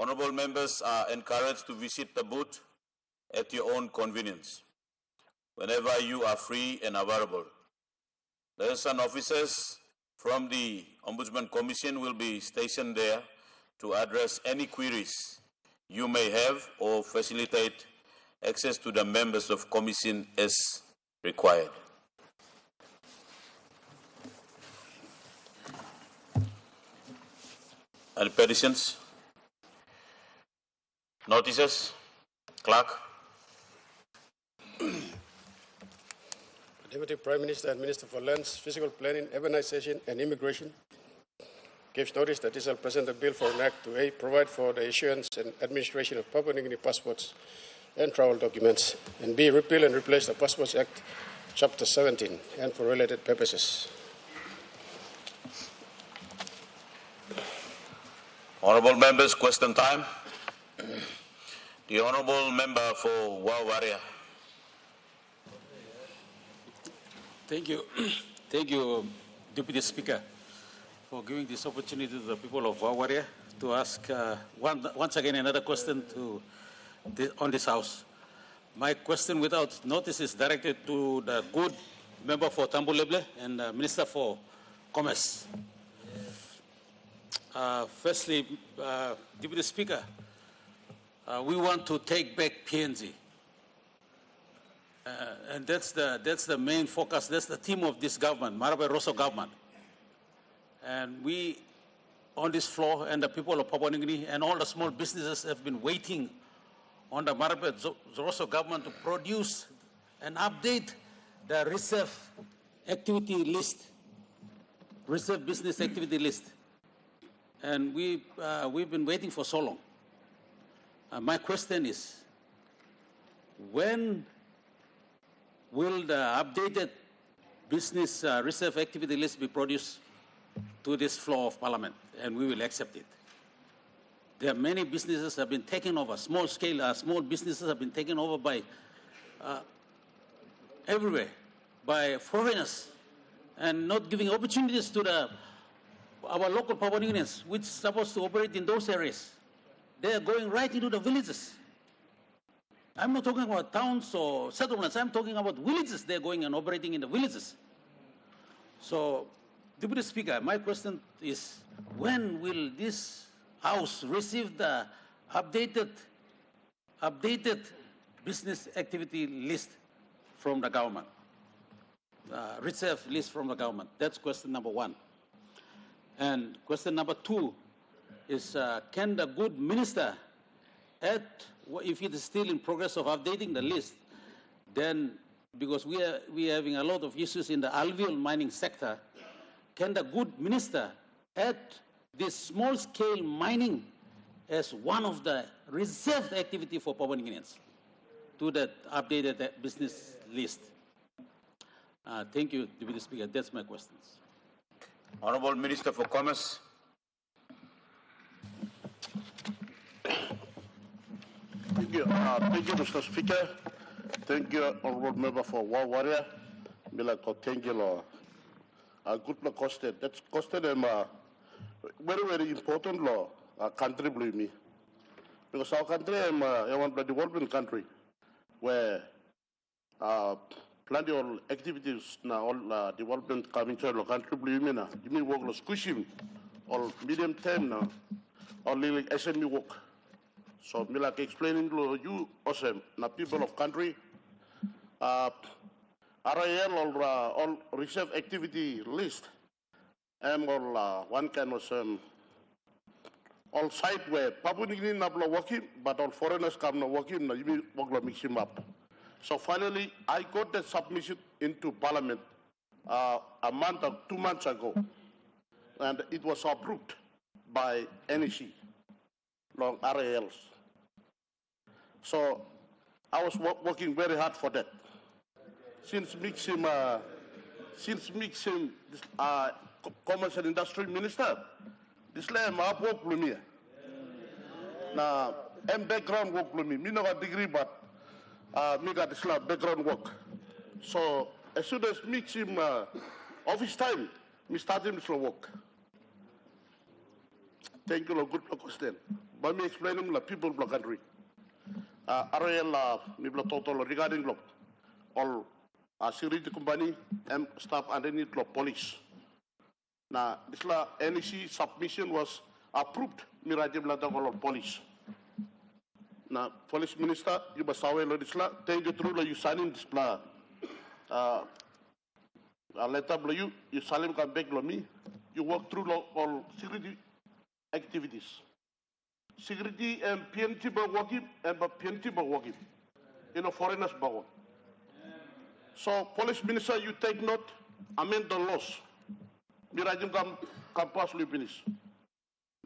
Honourable members are encouraged to visit the booth at your own convenience, whenever you are free and available. Liaison officers from the Ombudsman Commission will be stationed there to address any queries you may have or facilitate access to the members of Commission as required. Any petitions? Notices? Clerk? Deputy Prime Minister and Minister for Lands, Physical Planning, Urbanization and Immigration gives notice that he shall present a bill for an act to A, provide for the issuance and administration of Papua New Guinea passports and travel documents, and B, repeal and replace the Passports Act, Chapter 17, and for related purposes. Honourable members, question time. The Honourable Member for Wau-Bulolo. Thank you. Thank you, Deputy Speaker, for giving this opportunity to the people of Wau-Bulolo to ask once again another question on this House. My question without notice is directed to the good member for Tambuleble and Minister for Commerce. Firstly, Deputy Speaker, we want to take back PNG. And that's the main focus, that's the theme of this government, Marape Rosso government. And we, on this floor, and the people of Papua New Guinea and all the small businesses have been waiting on the Marape Rosso government to produce and update the reserve activity list, reserve business activity list. And we've been waiting for so long. My question is, when will the updated business reserve activity list be produced to this floor of Parliament, and we will accept it? There are many businesses have been taken over, small businesses have been taken over by everywhere, by foreigners, and not giving opportunities to our local Papua New Guineans, which are supposed to operate in those areas. They are going right into the villages. I'm not talking about towns or settlements, I'm talking about villages. They're going and operating in the villages. So, Deputy Speaker, my question is, when will this House receive the updated business activity list from the government, reserve list from the government? That's question number one. And question number two is, can the good minister add, if it is still in progress of updating the list, then, because we are having a lot of issues in the alluvial mining sector, can the good minister add this small-scale mining as one of the reserved activity for Papua New Guineans to that updated business list? Thank you, Deputy Speaker. That's my questions. Honourable Minister for Commerce. Thank you, Mr. Speaker. Thank you, Honourable Member for Wau-Bulolo. Thank you, good question. That's question very, very important law, country, believe me. Because our country is one developing country where plenty of activities now all development coming to the country, believe me now. You mean work squishing or medium term now, or like SME work. So me like explaining to you also the people of country RIL or all reserve activity list and all one kind of all site where Papua New Guinea not working, but all foreigners come not working, you mean work mix him up. So finally I got the submission into Parliament a month or 2 months ago, and it was approved by NEC, long RALs. So I was working very hard for that. Since mixing Commerce and Industry Minister, this land I work with me. Now, I'm background work with me. Me no got degree, but me got this background work. So as soon as mix him office time, me starting this work. Thank you, good question. Let me explain to the people of the country. Ariel, total regarding all security company and staff underneath the police. Now, this NEC submission was approved. Mirajim la police. Now, police minister, you must aware this la. Thank you through you signing this la. Letter you salim come back me. You work through all security activities. Security and PNT working and PNT working in a foreigners bago. So police minister, you take note, amend the laws. Mirajim come pass you finish.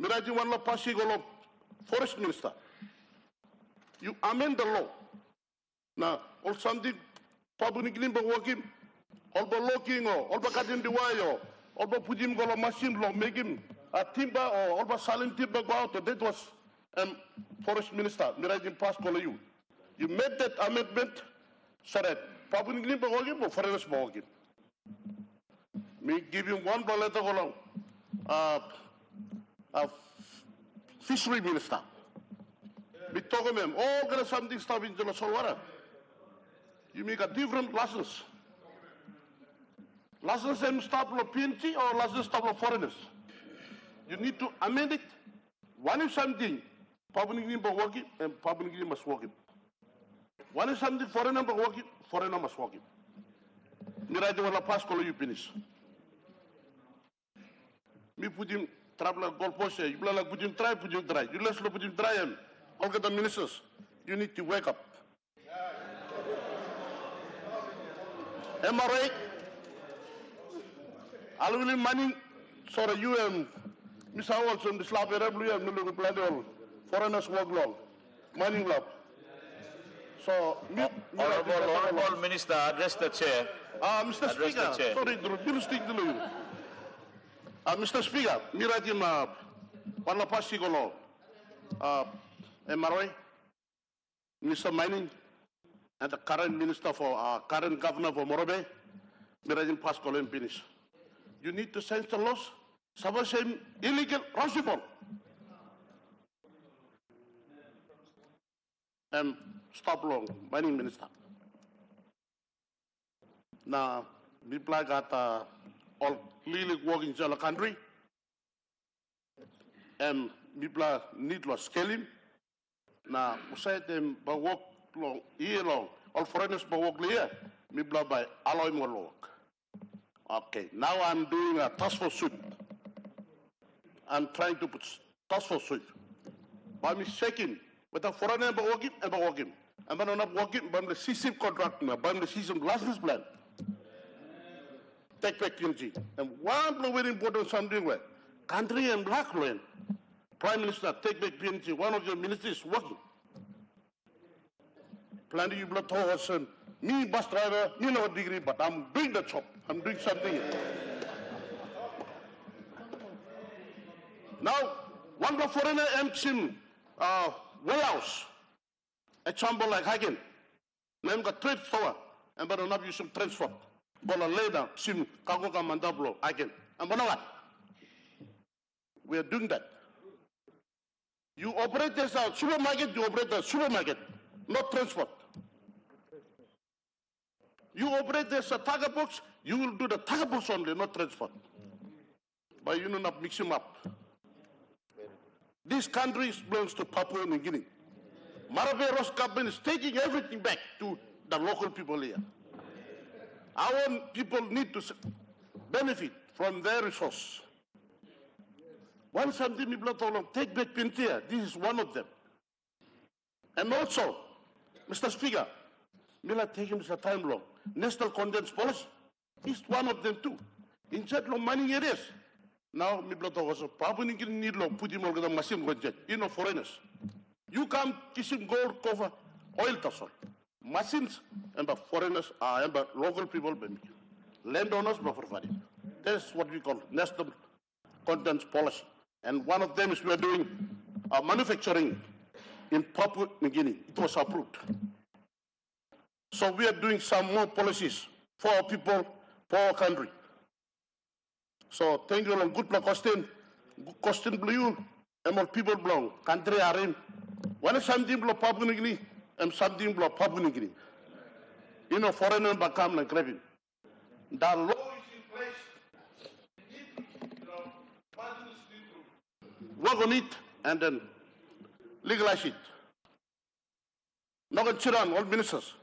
Mirajim one la pass you go forest minister. You amend the law. Now all something public working, all the locking or all the cutting the wire, all the putting go machine law, make him a timber or all the silent timber go out. That was forest minister. Mirajim pass call you. You made that amendment so that public working or foreigners working. Me give you one letter along. Fishery minister. We talk to them, all gonna something stuff in the water. You make a different license. License and stop of PNT or license stop of foreigners. You need to amend it. One is something public working and public must work it. One is something foreigner working, foreigner must work it. Miraj wala pass call you finish. Me put him travel goal post. You put him try. You let's put him try him. All the ministers, you need to wake up. Am I right? I'll will money. Sorry, you and Miss Howell from the Slab Arab and Mulu plan all foreigners work long. Money love. So, Honorable Minister, address the chair. Mr. Speaker, sorry, do speak to you. Mr. Speaker, Mirajim, Wala Pasigolo, MRI, Mr. Mining, and the current minister for current governor for Morobe, Mirajim Pascal and finish. You need to change the laws. Some say illegal, possible. Stop long, mining minister. Now, people got all clearly working in the country, and people need to scale him. Now, we say them by work long, year long, all foreigners by work here, people by alloy more work. Okay, now I'm doing a task force suit. I'm trying to put task force suit. By me checking with a foreigner by working and by working. And when I'm not working, by the system contract, by the system license plan. Take back PNG. And one very important something where country and black land. Prime Minister, take back PNG. One of your ministers is working. Planning you blood towards me bus driver, me no degree, but I'm doing the job. I'm doing something. Now, one of foreigner MCM warehouse, a chamber like Hagen, name got trade store, and but not use some transport. Bola later, sim Kagoka Mandablo, Hagen. And what? We are doing that. You operate as a supermarket, you operate a supermarket, not transport. You operate as a tiger box, you will do the tiger box only, not transport. But you do not mix them up. This country belongs to Papua New Guinea. Marabe Ross government is taking everything back to the local people here. Our people need to benefit from their resource. One something people told them, take back Pintia. This is one of them. And also, Mr. Speaker, Mila taking Mr. Time Long. National Condensed Policy is one of them too. In chat long mining areas. Now, Miblato was a Papua New Guinea need long put him over the machine budget. You know, foreigners. You come kissing gold cover oil tussle. Machines and the foreigners are and the local people, landowners, but for value. That's what we call National Condensed Policy. And one of them is we are doing manufacturing in Papua New Guinea. It was approved. So we are doing some more policies for our people, for our country. So thank you, good question. Good question, Blue. All people belong, country are in. When something blow publicly, and something blow publicly. You know, foreigner become like grabbing. The law is in place. Work on it and then legalize it. Not going to cheat on all ministers.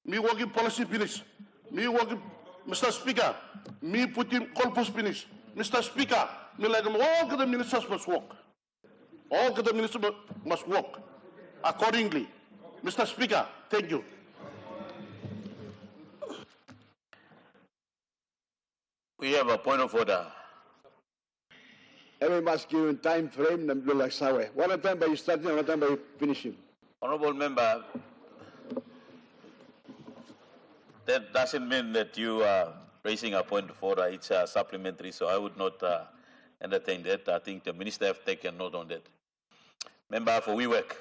Me working policy finish. Me working, Mr. Speaker, me putting corpus finish. Mr. Speaker, me like all the ministers must work. All the ministers must work accordingly. Mr. Speaker, thank you. We have a point of order. Every must give him time frame and like Sawe. What time are you starting and what time are you finishing? Honorable member, that doesn't mean that you are raising a point of order. It's supplementary, so I would not entertain that. I think the minister have taken note on that. Member for Wewak.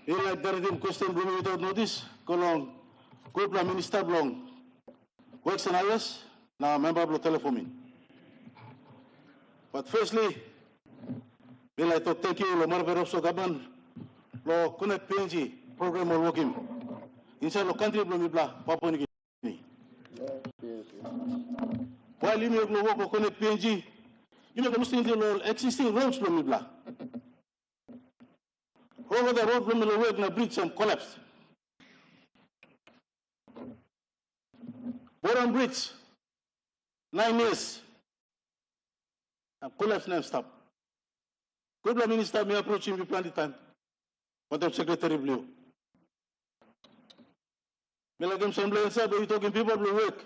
Here like there is a question blown without notice. Kolong, Prime Minister Blong. Works and hours, now member blow telephone. But firstly, we like to thank you, Lomar Rosso Gaban, Lo Connect PNG program will work in. Inside the country, Blomibla, Papua New Guinea. While you make no work of Connect PNG, you know the existing roads, Blomibla. Over the road, Blomibla, na bridge and collapsed. Boron Bridge, 9 years. And collapse never stop. Good Minister may approach him plenty time. But the Secretary Blue. Melagam Assembly and said, you talking people will work.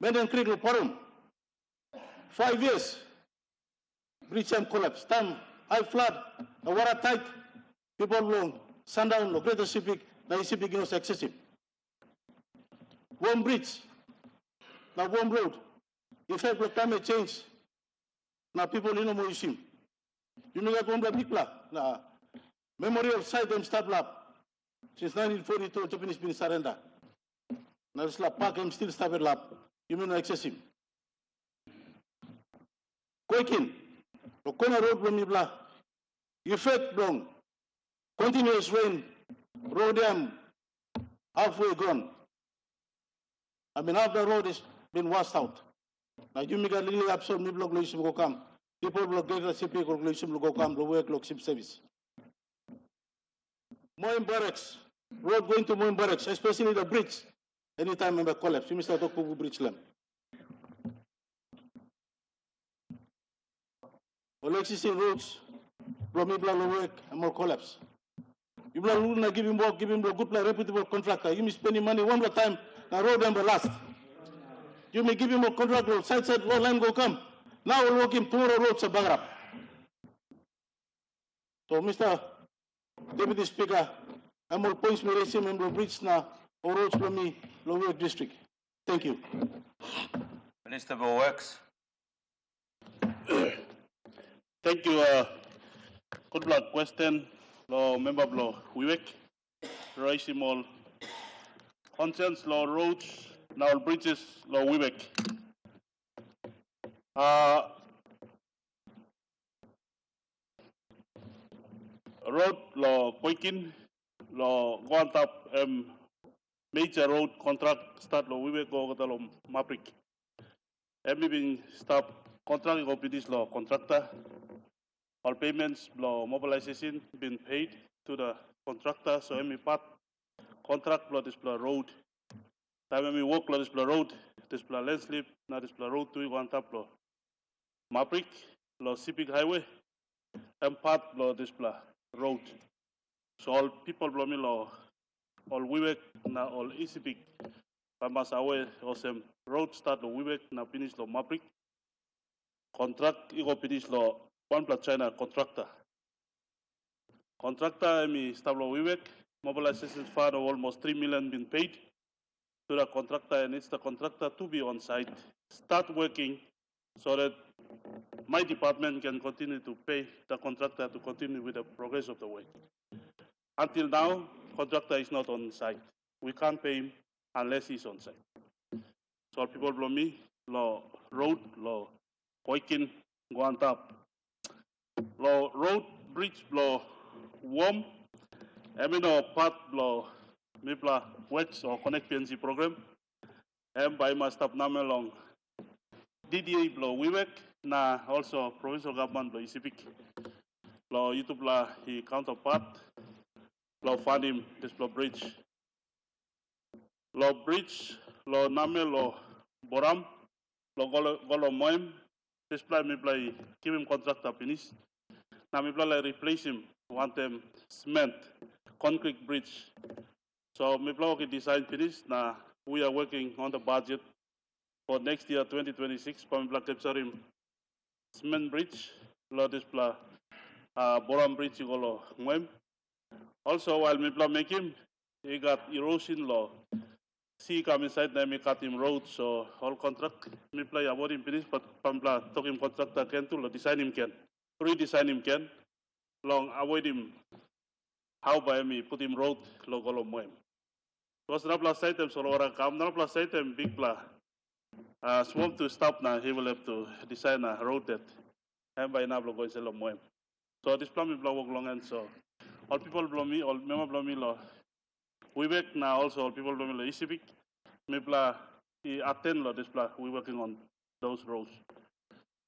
Menden Creek will forum. 5 years. Bridge and collapse. Time, high flood, the water tight. People will sundown, the greater Pacific, the Pacific is excessive. Warm bridge, now warm road. Effect of climate change. Now people in the museum. You know that one people. Now memorial site them start lab. Since 1942, Japanese been surrender. Now this lab park them still started lab. You mean excessive. Quaking. The corner road from Nibla. Effect long. Continuous rain. Road them halfway gone. I mean, half the road has been washed out. Now, you make a little absurd, maybe location will come. People will get a CP calculation will come, the work look ship service. Moin Barracks, road going to Moin Barracks, especially the bridge. Anytime member collapse, you Mr. Tokubu Bridge Lam. All existing roads, Blomibla work and more collapse. You will give him work, give him a good, reputable contractor. You may spend money one more time. The road number last. You may give him a contract road, side road line go come. Now we'll work him tomorrow roads are bankrupt. So Mr. Deputy Speaker, I'm all points me raising member bridge now or roads from me, Lower District. Thank you. Minister for Works. Thank you. Good luck question. Law member blow Wewak. Raising all conscience law roads, now bridges, law Wewak. Road law Poikin, law Guantap, major road contract start law Wewak go to law Maprik. Been stop contract of this law contractor. All payments law mobilization been paid to the contractor, so part contract law display road. Time we work law display road, display landslip, now display road to one tap law. Maprik, law Sipik highway, and part law display road. So all people blow me law, all Wewak, now all Isipik, Pamas away, awesome road start law Wewak, now finish law Maprik. Contract, ego finish law, one plus China contractor. Contractor, start law Wewak. Mobilization fund of almost 3 million been paid to the contractor, and it's the contractor to be on site, start working, so that my department can continue to pay the contractor to continue with the progress of the work. Until now, contractor is not on site. We can't pay him unless he's on site. So people blow me, law road, law Koikin, Guantap. Law road, bridge, law warm, Emino part, law Mipla works or connect PNC program. And by my staff Namelong. DDA blow Wewak, na also provincial government blow ICPIC. Law YouTube la he counterpart. Law fund him this blow bridge. Law bridge, law Name, law Boram, law Golo Moem. This play me play give him contractor finish. Now me play replace him. Want them cement, concrete bridge. So me play okay design finish. Now we are working on the budget for next year 2026. Me play capture him cement bridge. Law this play Boram bridge golo Moem. Also while me play make him, he got erosion law. See come inside there me cut him road, so all contract me play about him finish, but Pampla talk him contractor can to design him can, redesign him can, long avoid him how by me put him road logo lo moem. Was na plus item so ora come na plus item big pla. Swamp to stop now he will have to design a road that and by now logo is lo moem. So this plan me blow work long and so all people blow me, all member blow me law. We work now also all people blow me law ICPIC. Me pla he attend law this pla we working on those roads.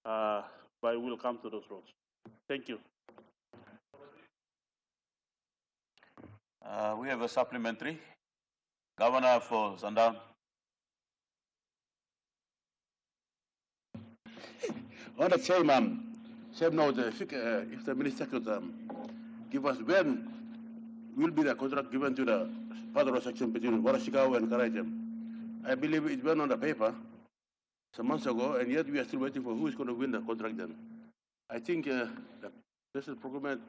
But we'll come to those roads. Thank you. We have a supplementary. Governor for Sandown. On the same note, if the minister could give us when will be the contract given to the federal section between Warashikau and Karaitem. I believe it went on the paper some months ago, and yet we are still waiting for who is going to win the contract then. I think the special procurement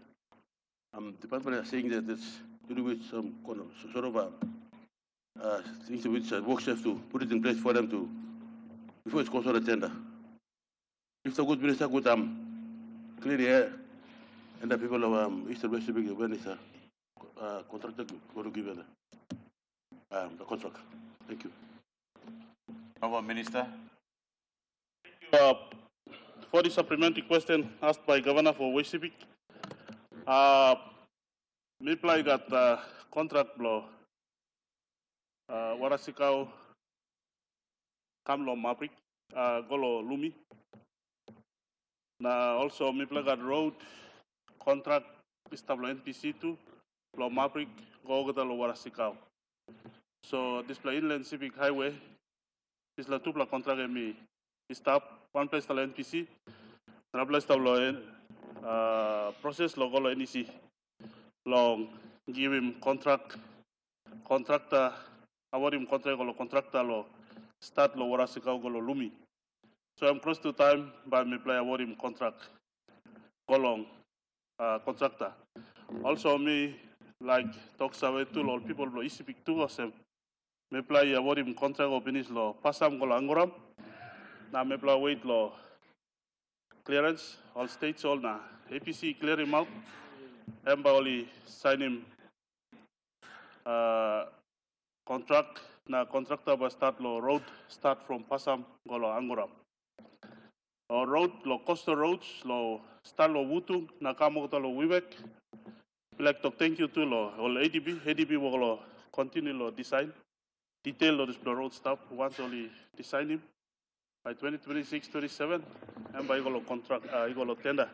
department is saying that it's to do with some sort of things which workshops to put it in place for them to, before it's called for the tender. If the good minister could clear the air, and the people of Eastern West Pacific, when it's a contractor going to give them the contract. Thank you. Honourable Minister. For the supplementary question asked by Governor for West Pacific, Mipla got contract blow. Warasikau, Kamlo Maprik, Golo Lumi. Now also Mipla got road contract established NPC too, Lo Maprik, Gogota Lo Warasikau. So this play inland civic highway, this la tupla contract me stop one place to NPC, another place to lo process lo golo NEC, long give him contractor, award him contract lo contractor lo start lo Warasikau golo Lumi. So I'm close to time, but me play award him contract, golong contractor. Also me like talks away to all people lo ICPIC two of them. Me play award him contract of finish lo pasam golo Angoram. Now me play wait lo clearance all states all na APC clear him out. Emba only sign him contract na contractor ba start lo road start from pasam golo Angoram. Road lo coastal roads lo start lo Wutung na kamo lo Wewak. Like to thank you to lo all ADB will lo continue lo design detail lo this road stuff once only design him by 2026-27 and by lo contract lo tender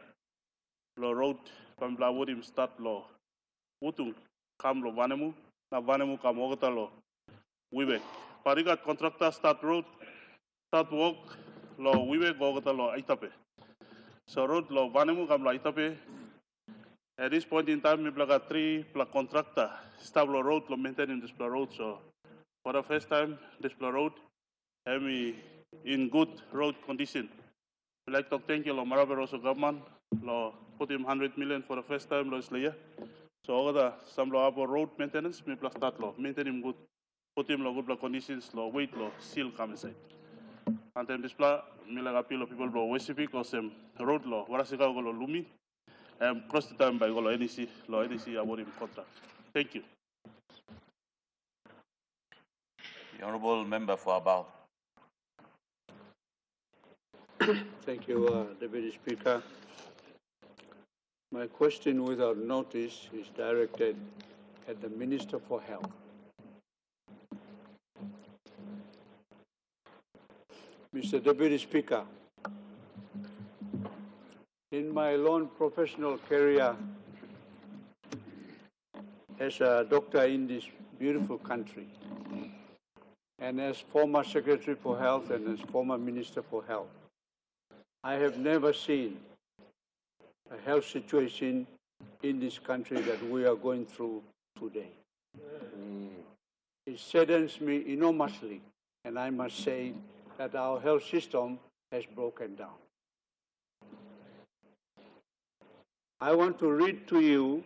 lo road from him start lo Wutung kam lo Vanemu na Vanemu kam lo Wewak. Parigat contractor start road start work lo Wewak gogota lo Aitape. So road lo Vanemu kam lo Aitape. At this point in time, we got 3 contractor start lo road lo maintaining this road. So for the first time, this road and we in good road condition. We like to thank you lo Marabe Rosso government lo put him 100 million for the first time lo year. So all the some lo abo road maintenance, we start lo maintain him good, put him lo good conditions lo wait lo seal come inside. And then this plan, me like appeal lo people lo West Pacific or some road lo Warasikau lo Lumi. Cross the time by NEC about him contract. Thank you. The Honourable Member for Abao. Thank you, Deputy Speaker. My question without notice is directed at the Minister for Health. Mr. Deputy Speaker, in my long professional career as a doctor in this beautiful country, and as former Secretary for Health and as former Minister for Health, I have never seen a health situation in this country that we are going through today. It saddens me enormously, and I must say that our health system has broken down. I want to read to you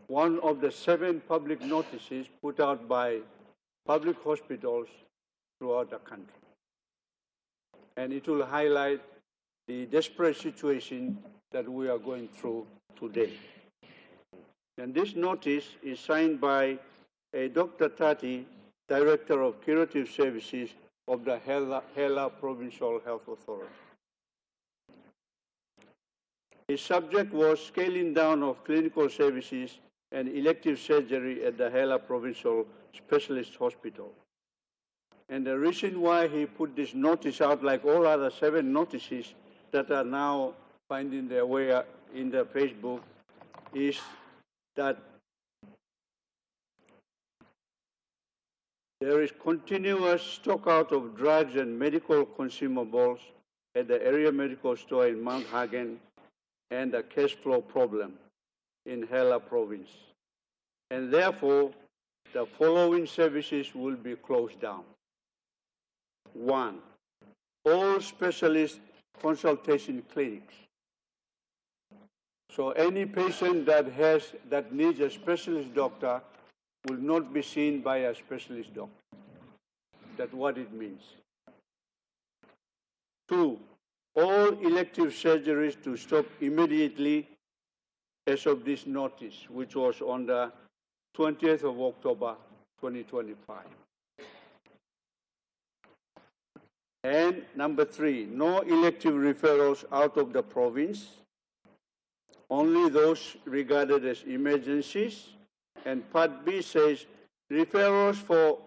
one of the 7 public notices put out by public hospitals throughout the country. And it will highlight the desperate situation that we are going through today. And this notice is signed by a Dr. Tati, Director of Curative Services of the Hela Provincial Health Authority. His subject was scaling down of clinical services and elective surgery at the Hela Provincial Specialist Hospital. And the reason why he put this notice out, like all other 7 notices that are now finding their way in the Facebook, is that there is continuous stock out of drugs and medical consumables at the area medical store in Mount Hagen and a cash flow problem in Hela province. And therefore, the following services will be closed down. 1, all specialist consultation clinics. So any patient that needs a specialist doctor will not be seen by a specialist doctor. That's what it means. 2, all elective surgeries to stop immediately as of this notice, which was on the 20th of October, 2025. And number 3, no elective referrals out of the province, only those regarded as emergencies. And Part B says referrals for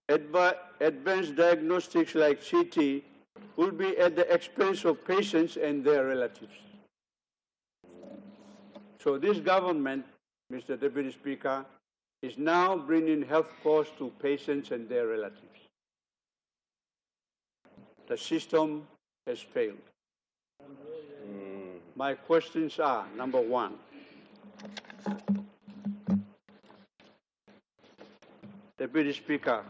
advanced diagnostics like CT will be at the expense of patients and their relatives. So this government, Mr. Deputy Speaker, is now bringing health costs to patients and their relatives. The system has failed. My questions are, number 1, Deputy Speaker,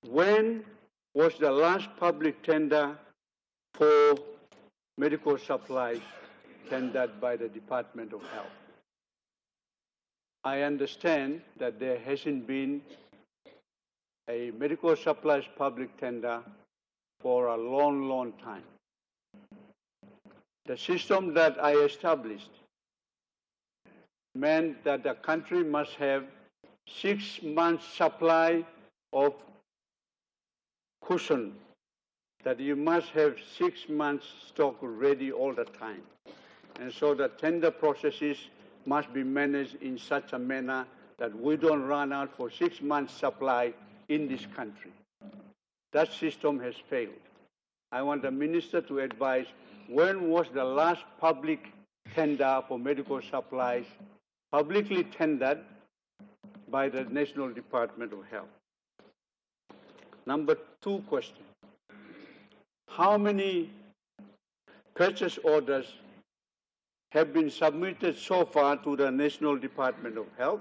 when was the last public tender for medical supplies tendered by the Department of Health? I understand that there hasn't been a medical supplies public tender for a long, long time. The system that I established meant that the country must have 6 months supply of cushion, that you must have 6 months stock ready all the time. And so the tender processes must be managed in such a manner that we don't run out for 6 months supply in this country. That system has failed. I want the Minister to advise, when was the last public tender for medical supplies publicly tendered by the National Department of Health? Number 2 question, how many purchase orders have been submitted so far to the National Department of Health?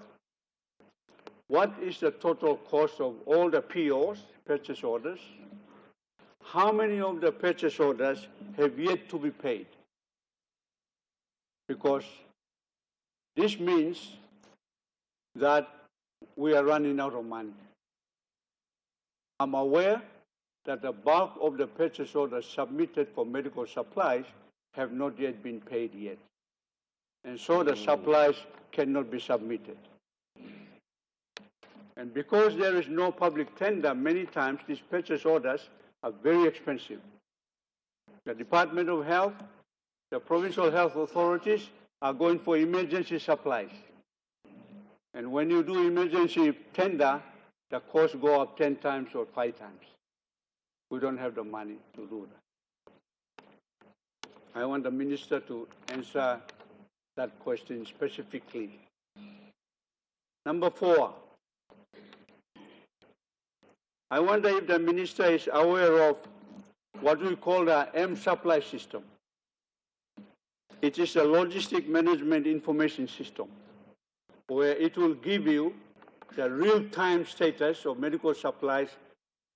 What is the total cost of all the POs, purchase orders? How many of the purchase orders have yet to be paid? Because this means that we are running out of money. I'm aware that the bulk of the purchase orders submitted for medical supplies have not yet been paid yet. And so the supplies cannot be submitted. And because there is no public tender, many times these purchase orders are very expensive. The Department of Health, the provincial health authorities are going for emergency supplies. And when you do emergency tender, the costs go up 10 times or 5 times. We don't have the money to do that. I want the minister to answer that question specifically. Number 4, I wonder if the minister is aware of what we call the M supply system. It is a logistic management information system where it will give you the real-time status of medical supplies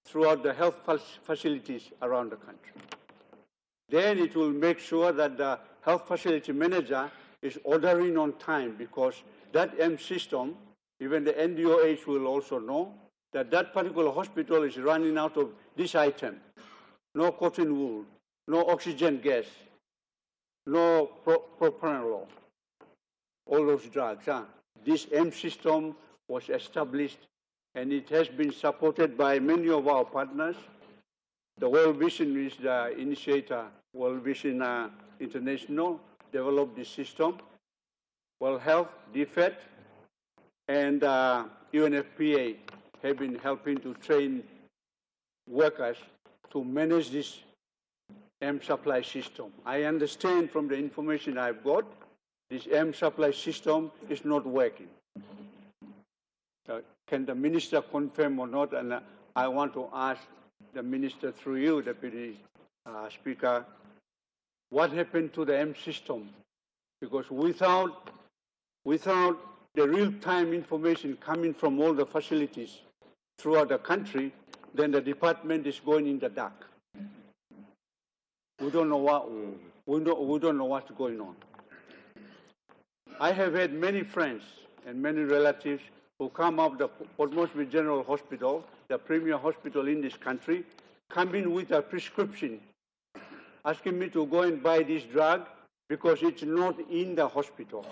throughout the health facilities around the country. Then it will make sure that the health facility manager is ordering on time, because that M system, even the NDOH will also know that that particular hospital is running out of this item. No cotton wool, no oxygen gas, no propranolol, all those drugs. This M system was established, and it has been supported by many of our partners. The World Vision is the initiator. World Vision International developed this system. World Health, DFED, and UNFPA have been helping to train workers to manage this M supply system. I understand from the information I've got, this M supply system is not working. Can the minister confirm or not? And I want to ask the minister through you, Deputy Speaker, what happened to the M system? Because without the real-time information coming from all the facilities throughout the country, then the department is going in the dark. We don't know what's going on. I have had many friends and many relatives who come out of the Port Moresby General Hospital, the premier hospital in this country, come in with a prescription, asking me to go and buy this drug because it's not in the hospital.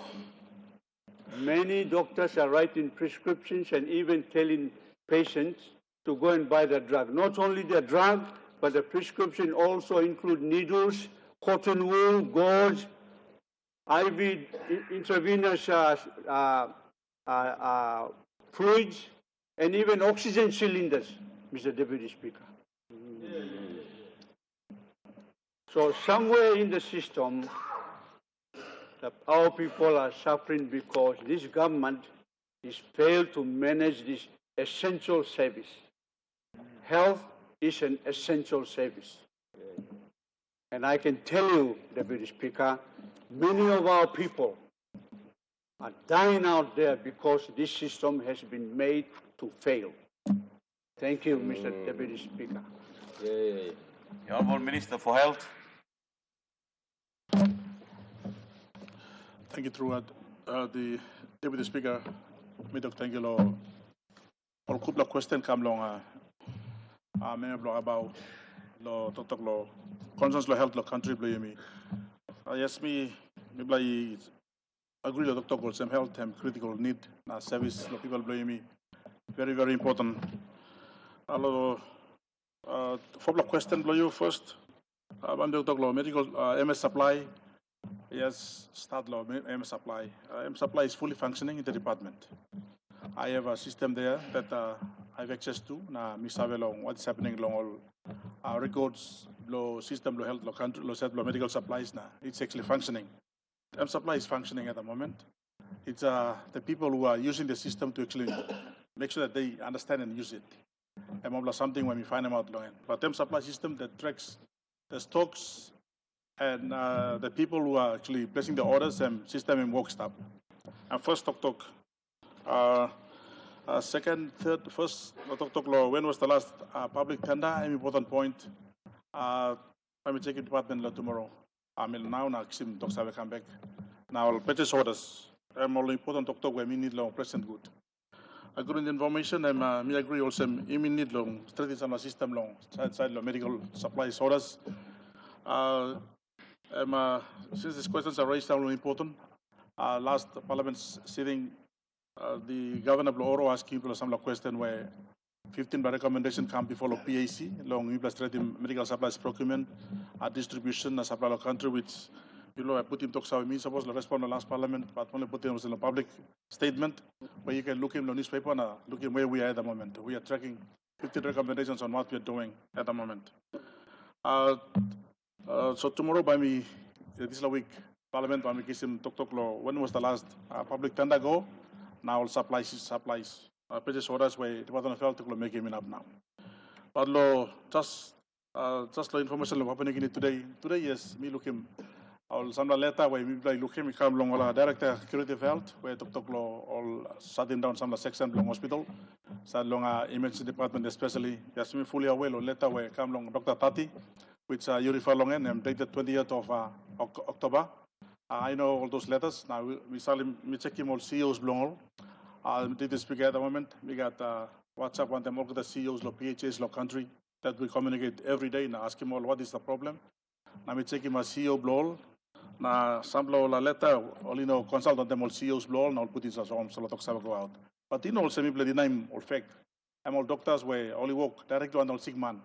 Many doctors are writing prescriptions and even telling patients to go and buy the drug. Not only the drug, but the prescription also include needles, cotton wool, gauze, IV intravenous fluids, and even oxygen cylinders, Mr. Deputy Speaker. So somewhere in the system, our people are suffering because this government has failed to manage this essential service. Health is an essential service. And I can tell you, Deputy Speaker, many of our people are dying out there because this system has been made to fail. Thank you, Mr. Deputy Speaker. The Honourable Minister for Health. Thank you, throughout the Deputy Speaker. Midok, thank you, Lord. All couple of questions come along. Member about law, totok law, concerns law health law country play me. Yes, me maybe agree with Dr. Gold, some health and critical need service law people play me. Very, very important. Hello, follow-up question blow you first. Dr. Law, medical MS supply. Yes, start law, MS supply. MS supply is fully functioning in the department. I have a system there that I have access to. Now, what's happening along all records, law system, law health, law country, law medical supplies. Now, it's actually functioning. MS supply is functioning at the moment. It's the people who are using the system to actually make sure that they understand and use it. And something when we find them out long. But MS supply system that tracks the stocks and the people who are actually placing the orders and system in work stuff. And first talk. Second, third, first talk law. When was the last public tender? An important point. I will check the department law tomorrow. I mean now Sim talks have come back. Now purchase orders. I'm all important talk where we need long present good. I got the information and me agree also we need long strategies on the system long side medical supplies orders. Since these questions are raised, are really important. Last Parliament sitting, the governor Oro asking people some question where 15 by recommendation come before the PAC, long administrative medical supplies procurement, distribution, and supply of country, which I put him talks about me, suppose the respond to last parliament, but only put him in a public statement where you can look in the newspaper and look in where we are at the moment. We are tracking 15 recommendations on what we are doing at the moment. So tomorrow by me, this week, Parliament by me talk law. When was the last public tender go? Now supplies. Purchase orders where it wasn't felt to make him up now. But law just the information of happening in today. Today yes, me look him. I'll send a letter where we look him come along director security health where talk law all shutting down some section long hospital. Sad long emergency department especially. Yes, me fully aware of letter where come along Dr. Tati, which you refer long and dated 20th of October. I know all those letters. Now we saw him, we check him all CEOs belong all. Did speak at the moment. We got WhatsApp one them all the CEOs, PHAs, country that we communicate every day. Now ask him all what is the problem. Now we check him a CEO blow. Now some blow la letter, all consult on them all CEOs blow. Now put in some so lot of go out. But also me play the name all fake. I'm all doctors where only work directly on all sick man.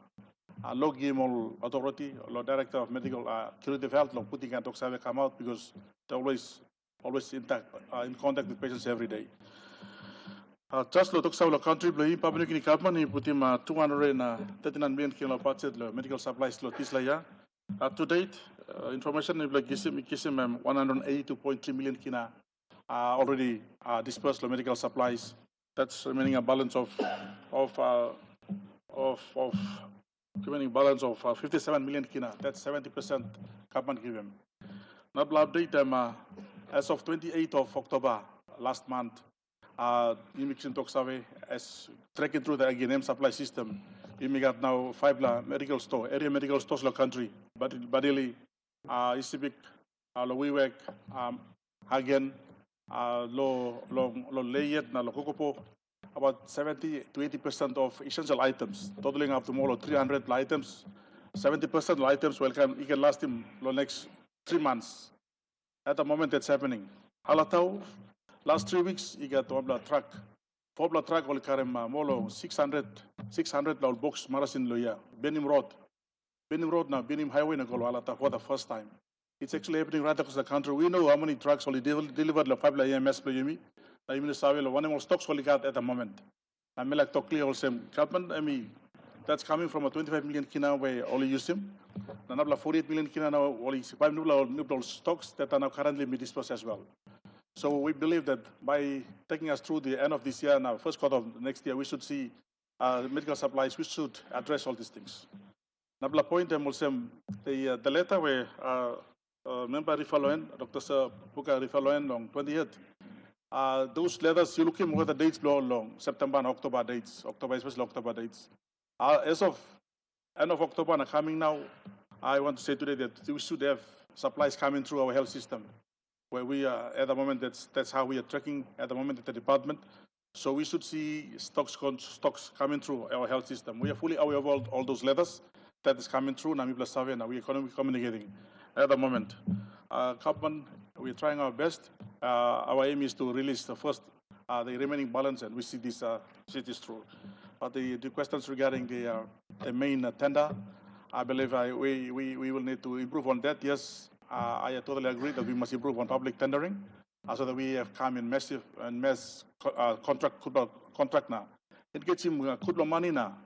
Log game all authority, or director of medical curative health, putting and talks have come out because they're always in contact with patients every day. Just lo talks about country, public in government, he put him 239 million kilo budget, medical supplies, Tisla. To date, information is like Kisim 182.3 million kina already dispersed medical supplies. That's remaining a balance of remaining balance of 57 million kina. That's 70% government given. Now, update as of 28th of October last month, immigration talks away as tracking through the AGNM supply system. We got now 5 medical store, area medical stores in the country, but Badili, Isibik, Wewak, Hagen, Lo Layet, Lo Kokopo, about 70 to 80% of essential items, totaling up to more than 300 items. 70% of items will come, it can last him the next 3 months. At the moment that's happening. Halatau, last 3 weeks, he got 1 truck. 4 truck will carry more 600 box marasin loya. Benim Road now, Benim Highway na Halatau for the first time. It's actually happening right across the country. We know how many trucks only delivered 5 EMS per Yumi. I mean, one of stocks only got at the moment. I mean, like Tokli also government. I mean, that's coming from a 25 million kina where only use him. Another 48 million kina now only 5 new stocks that are now currently being dispersed as well. So we believe that by taking us through the end of this year, now first quarter of next year, we should see medical supplies. We should address all these things. Another point, the letter where member Rifaloen, Dr. Sir Puka Rifaloen on 28th. Those letters, you look at what the dates blow along, September and October dates, especially October dates. As of end of October and coming now, I want to say today that we should have supplies coming through our health system, where we are at the moment, that's how we are tracking at the moment at the department. So we should see stocks coming through our health system. We are fully aware of all those letters that is coming through, Nami Plus Savia, we are communicating at the moment. Government, we are trying our best. Our aim is to release the remaining balance, and we see this through. But the questions regarding the main tender, I believe we will need to improve on that. Yes, I totally agree that we must improve on public tendering, so that we have come in mass contract now. It gets him good money now.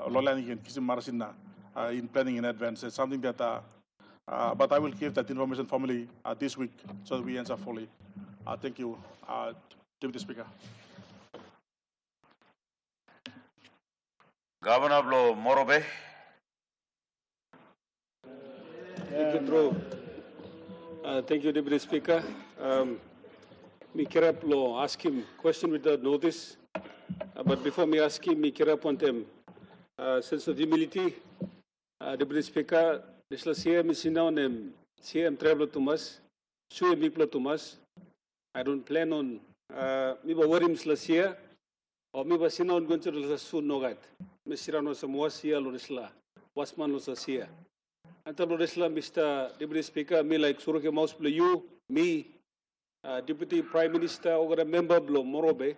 Lolani can kiss him marasin in planning in advance. It's something that. But I will give that information formally this week so that we answer fully. Thank you, Deputy Speaker. Governor Blo Morobe. Thank you, Deputy Speaker. Me kirap lo ask him question without notice. But before me ask him, me kirap want him sense of humility. Deputy Speaker, this last year me sit down and CM travel to Mas, sue me to Mas. I don't plan on me ba worry last year, or me ba sit down going to the soon no gat. Me sit down some was year lo risla, was man lo sa year. And tell risla, Mr. Deputy Speaker, me like Suruke Mouse play you, me, Deputy Prime Minister, or member Blo Morobe,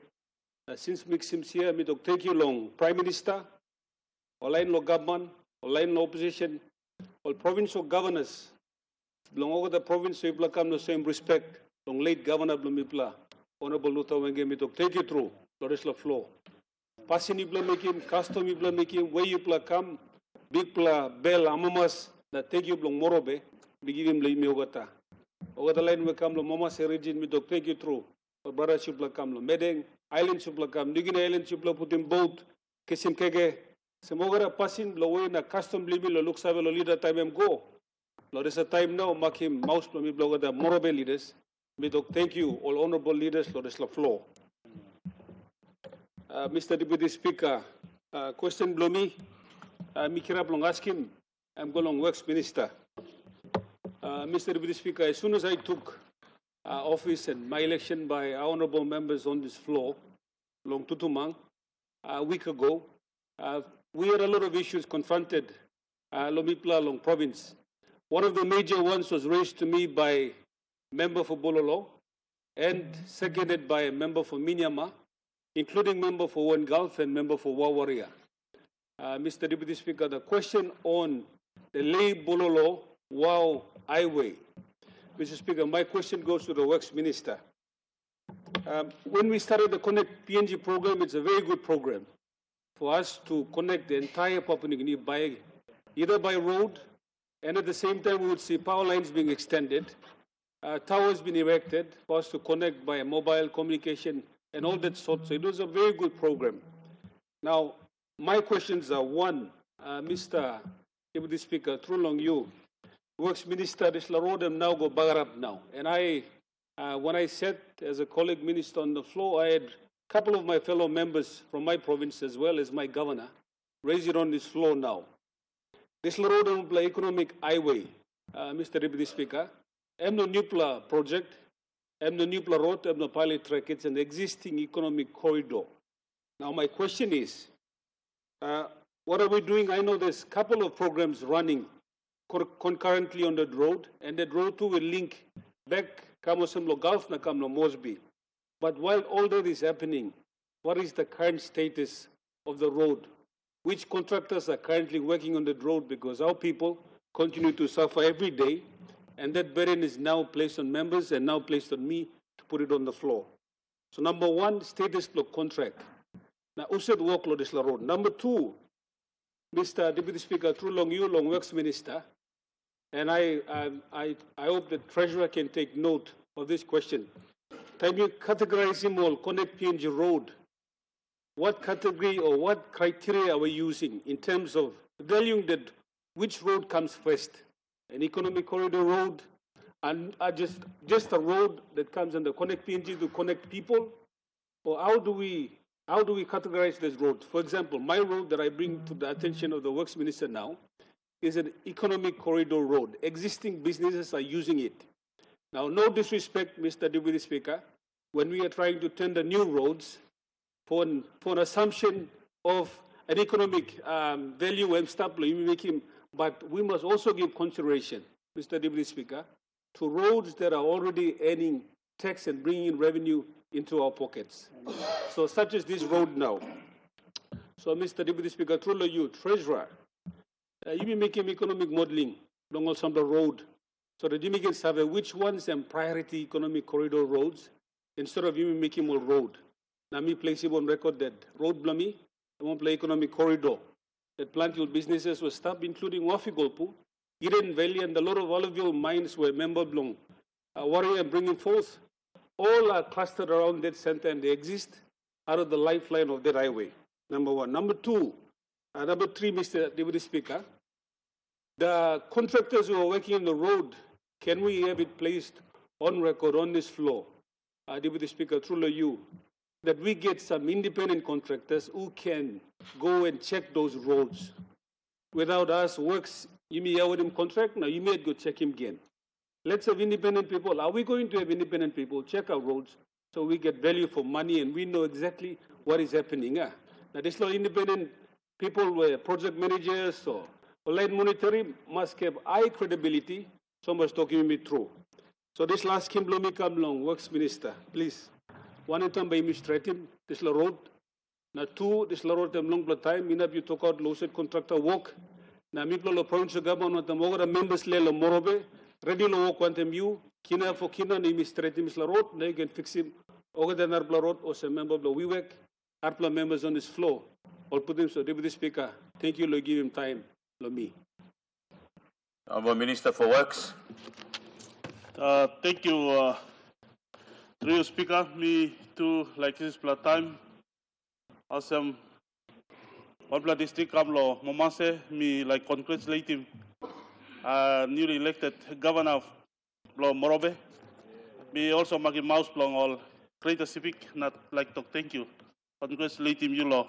since Mixim here, me to take you long, Prime Minister, online law government, online law opposition, all provincial governors, belong over the province, so you come the same respect, long late Governor Blumipla, Honorable Luther Wenge, me to take you through, Lorisla floor. Passing you making, custom you making, where you come, big pla, bell, amamas, that take you long Morobe, begin him lay me ogata. Over the line we come, Mama Serijin, me to take you through, or brother Shupla come, Medeng, Island Shupla come, New Guinea Island Shupla put in boat, Kisim Kege, Semogara passing, blow in a custom limit, looks have a leader time go. Lord, there's a time now, mark him, mouse from me, blogger, the Morobe leaders. Me to thank you, all honorable leaders, Lord, there's the floor. Mr. Deputy Speaker, question below me, Mikira Blong ask him, I'm going Works Minister. Mr. Deputy Speaker, as soon as I took office and my election by our honorable members on this floor, Long Tutumang, a week ago, we had a lot of issues confronted Lomipla Long province. One of the major ones was raised to me by member for Bololo and seconded by a member for Minyama, including member for One Gulf and member for Wawaria. Mr. Deputy Speaker, the question on the Lay Bololo Wau Highway. Mr. Speaker, my question goes to the Works Minister. When we started the Connect PNG program, it's a very good program for us to connect the entire Papua New Guinea by either by road, and at the same time we would see power lines being extended, towers being erected for us to connect by mobile communication and all that sort. So it was a very good program. Now, my questions are one, Mr. Deputy Speaker, through long you, Works Minister, this la road now go bagarap now. And when I sat as a colleague minister on the floor, I had a couple of my fellow members from my province as well as my governor raise it on this floor now. This la road and economic highway, Mr. Deputy Speaker, Emno Nupla project, Emno Nupla road, Emno pilot track, it's an existing economic corridor. Now my question is, what are we doing? I know there's a couple of programs running concurrently on that road, and that road too will link back Kamosemlo Gulf na Kamlo Mosby. But while all that is happening, what is the current status of the road? Which contractors are currently working on that road? Because our people continue to suffer every day, and that burden is now placed on members and now placed on me to put it on the floor. So number one, status of contract. Now, used workload is la road. Number two, Mr. Deputy Speaker, through long you, Long Works Minister, and I hope the Treasurer can take note of this question. Time you categorize him all, Connect PNG Road, what category or what criteria are we using in terms of valuing that which road comes first? An economic corridor road, and just a road that comes under Connect PNG to connect people? Or how do we categorize this road? For example, my road that I bring to the attention of the Works Minister now is an economic corridor road. Existing businesses are using it. Now, no disrespect, Mr. Deputy Speaker, when we are trying to tender new roads for an assumption of an economic value and stuff, but we must also give consideration, Mr. Deputy Speaker, to roads that are already earning tax and bringing in revenue into our pockets. So such as this road now. So Mr. Deputy Speaker, through you, Treasurer, you be making economic modeling along some of the road so that you can survey which ones and priority economic corridor roads instead of you making more road. Now me place it on record that road blami, I won't play economic corridor. That planted businesses were stopped, including Wafigolpu, Eden Valley, and a lot of alluvial mines were member belong. Warrior and bringing forth, all are clustered around that center and they exist out of the lifeline of that highway. Number one. Number two, number three, Mr. Deputy Speaker, the contractors who are working on the road, can we have it placed on record on this floor, Deputy Speaker, through you, that we get some independent contractors who can go and check those roads. Without us, Works, you may have him contract, now you may go check him again. Let's have independent people. Are we going to have independent people check our roads so we get value for money and we know exactly what is happening? Now, there's no independent people where project managers or line monitoring must have high credibility. Someone's talking me through. So this last Kim Blomi Kamlong, Works Minister, please. One in time by administrative, this la road. Now two, this la road them long time, minap you took out low set contractor work. Now me lo provincial government with the more members le morobe, ready lo work want them you, kina for kina ni administrative is la road, now you can fix him. Over the Arbla road or some member of the Wewak, Arbla members on this floor. I'll put him so Deputy Speaker. Thank you, lo give him time, lo me. Honourable Minister for Works. Thank you, through you, Speaker. Me too, like this time. Awesome. Wau-Bulolo District, Kamlo Momase, me like congratulate him, newly elected Governor of Morobe. Me also make mouse long all Greater Civic, not like to thank you. Congratulate him, you law.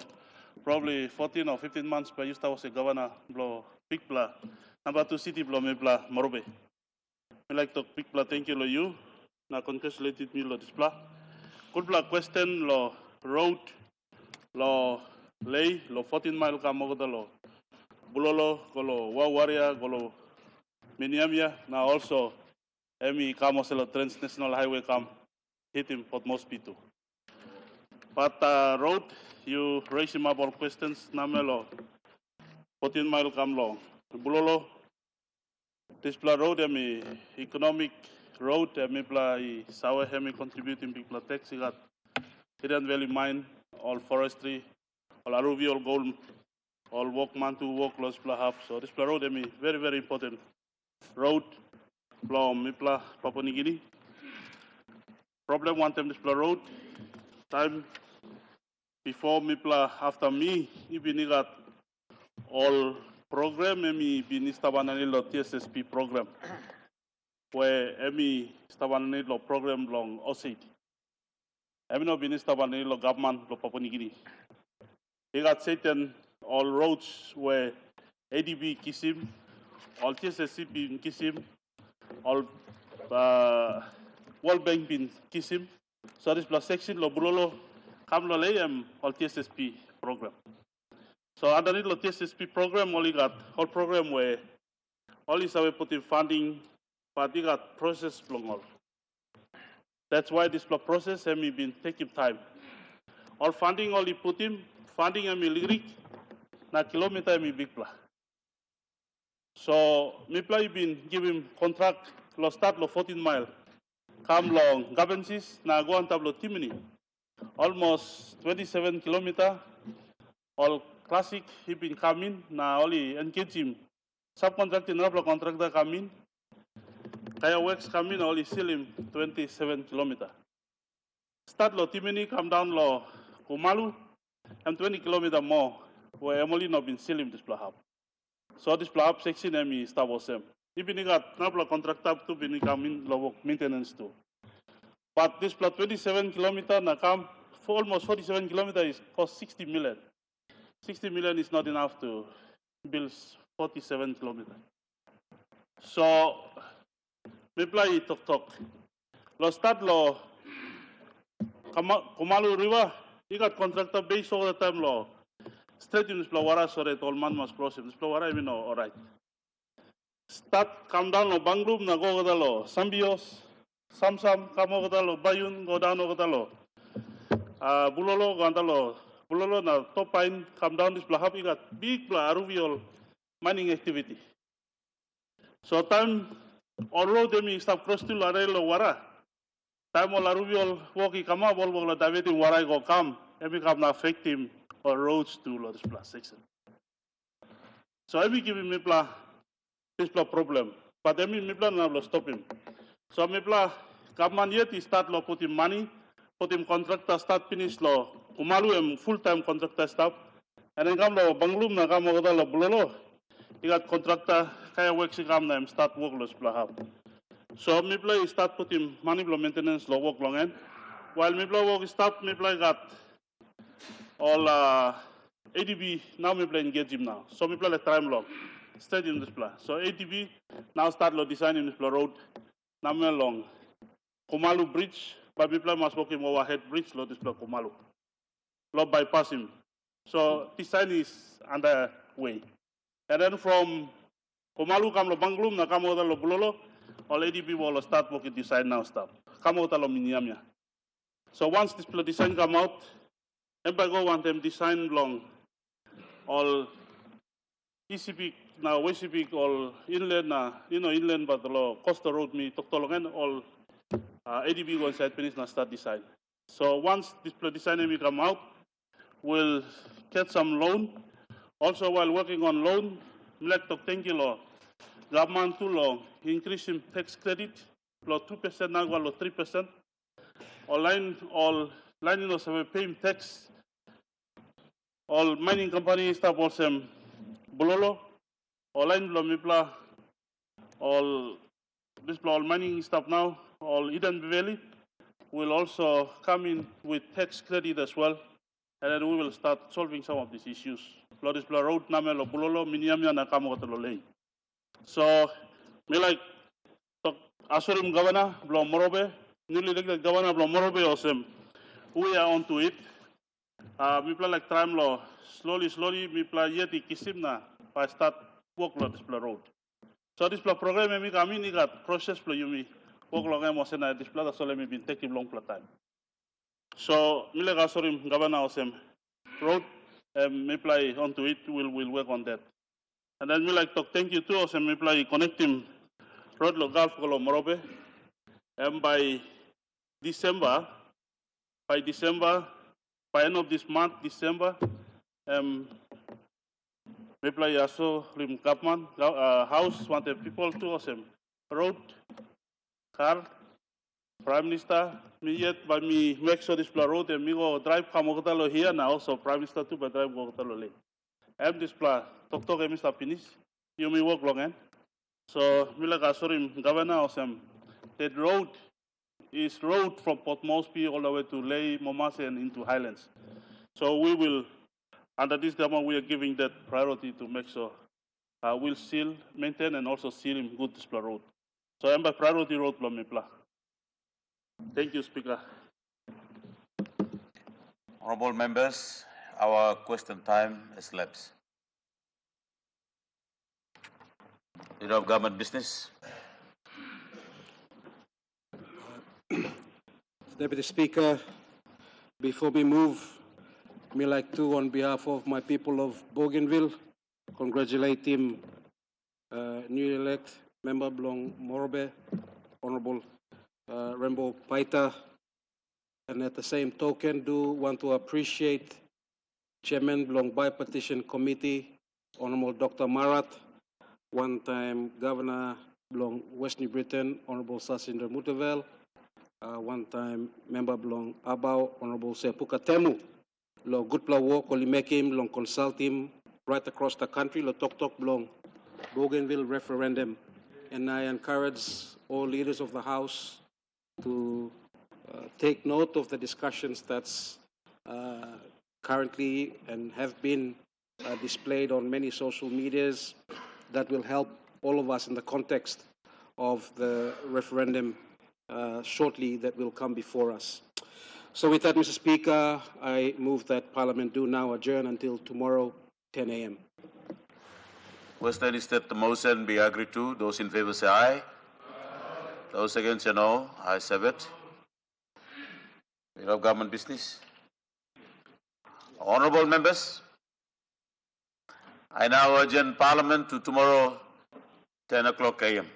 Probably 14 or 15 months, but you was a governor, big blah. Number 2 city, me blah, Morobe. I like to big blah, thank you, you. Now congratulate me, this blah. Good blah question, road, lay, 14-mile Kamogada, Bulolo, Golo, Wau-Waria, Golo, Miniamia. Now also, Emi Kamoselo Transnational Highway come. Hit him for most people. But road, you raise him up all questions. Namelo, 14-mile Kamlo, Bulolo. This road, economic road, Sawa Hemi contributing people tax. He got Hidden Valley mine, all forestry, all alluvial gold, all walkman to walk lost half. So this road, very, very important road. Mipla, Papua New Guinea. Problem one time this road. Time before Mipla, after me, even got all program, been Stabananilo TSSP program. Where Stabananilo program long OSID. No been Stabananilo government of Papua New Guinea. He got Satan all roads where ADB Kisim, all TSSP in Kisim, all World Bank bin Kisim. So this plus section Wau-Bulolo Kamlo Layam all TSSP program. So underneath the TSSP program, only got whole program where only we put in funding, but they got process long all. That's why this process has been taking time. All funding only put in funding lyric na kilometer big pla. So Mipla been giving contract lo start lo 14-mile. Come long governances na go on tablo Timini. Almost 27 kilometer. All classic he been coming na only engage him. Subcontracting na contractor coming. Kaya works coming only still him 27 kilometer. Start lo Timini come down lo Kumalu and 20 kilometer more where Emily not been still him this plahab. So this plahab section start was same. Even got no contractor to be coming low maintenance too. But this plot 27 kilometer na come for almost 47 kilometers cost 60 million. 60 million is not enough to build 47 kilometers. So we play talk. Lo start lo Kumalu River, you got contractor base all the time lo. Straight in this Plawara, so that all man must cross him. This Plawara, we know, all right. Start, come down lo Banglum, na go over lo Sambios, Samsam, come over lo Bayun, go down over lo Bulolo, go lo Bulolo, na top pine, come down this Plahab, you got big alluvial mining activity. So time, all road them stop cross to Larelo Wara. Time all alluvial walkie come up, all lo David in Wara go come, every come na affect him or roads to this plus section. So I be giving Mipla this problem, but I mean Mipla na stop him. So Mipla government yet he start lo put him money, put him contractor start finish lo Kumalu full-time contractor staff, and then come lo Banglum na come over lo Bulolo. He got contractor kaya works come na start work lo splahab. So Mipla he start put him money lo maintenance lo work long end. While Mipla work stop, Mipla got all ADB now Mipla engage him now. So Mipla let time long. Stayed in this plan. So ADB now start lo designing this road. Now long Kumalu bridge, but Mipla must walk him overhead bridge lo this Kumalu. Lo bypass him. So design is underway. And then from Kumalu come lo Banglum, na come over lo Bulolo, all ADB will start working design now start. Come out along Miniamia. So once this design come out, Embago want them design long all ECP now WCP all inland inland but the law coastal road me Toktologan all ADB one side finish na start design. So once this design will come out, we'll get some loan. Also while working on loan, like to thank you law. Government to law increase in tax credit, law 2% now law 3%. All line have paying tax. All mining companies start also Bulolo. All line Mipla, all this all mining stuff now. All Eden Valley will also come in with tax credit as well, and then we will start solving some of these issues. This road namelo Bulolo Miniamia Nakamotolole. So, me like Asurim Governor Blom Morobe, newly elected Governor Blom Morobe Osem. We are onto it. We play like time law. Slowly, we play yeti kisimna by start work on this road. So this program we come in got process play you me work long was na this plot so let me been taking long time. So me like Asurim Governor Osem road me play onto it. We'll work on that. And then we like to thank you too Osem me play connecting road lo Gulf Kolo Morobe. And by December, by end of this month, December, we play also Rim Kapman house wanted people to awesome road, car, Prime Minister, me yet by me make sure this road and me go drive Kamokotalo here now, so Prime Minister too by drive Kamokotalo lane. This plan, Dr. Mr. Finish, you may work long end. So me like Asurim Governor awesome. That road is road from Port Moresby all the way to Ley, Momase and into Highlands. So we will, under this government, we are giving that priority to make sure we'll seal, maintain and also seal in good display road. So I'm by priority road from Mipla. Thank you, Speaker. Honorable members, our question time has lapsed. Leader of Government Business. Deputy Speaker, before we move, me like to, on behalf of my people of Bougainville, congratulate him, newly elected member Blong Morobe, Honorable Rembo Paita, and at the same token, do want to appreciate Chairman Blong Bipartition Committee, Honorable Dr. Marat, one-time Governor Blong West New Britain, Honorable Sasinder Mutavel, one-time member belong Abau, Honorable Sepuka Temu. Lo good pla work, only make him, long consult him right across the country, lo talk belong Bougainville referendum. And I encourage all leaders of the House to take note of the discussions that's currently and have been displayed on many social medias that will help all of us in the context of the referendum shortly that will come before us. So with that, Mr. Speaker, I move that Parliament do now adjourn until tomorrow, 10 a.m. Question is that the motion be agreed to. Those in favor say aye. Those against say no. Ayes have it. Leader of Government Business. Honourable members, I now adjourn Parliament to tomorrow, 10 o'clock a.m.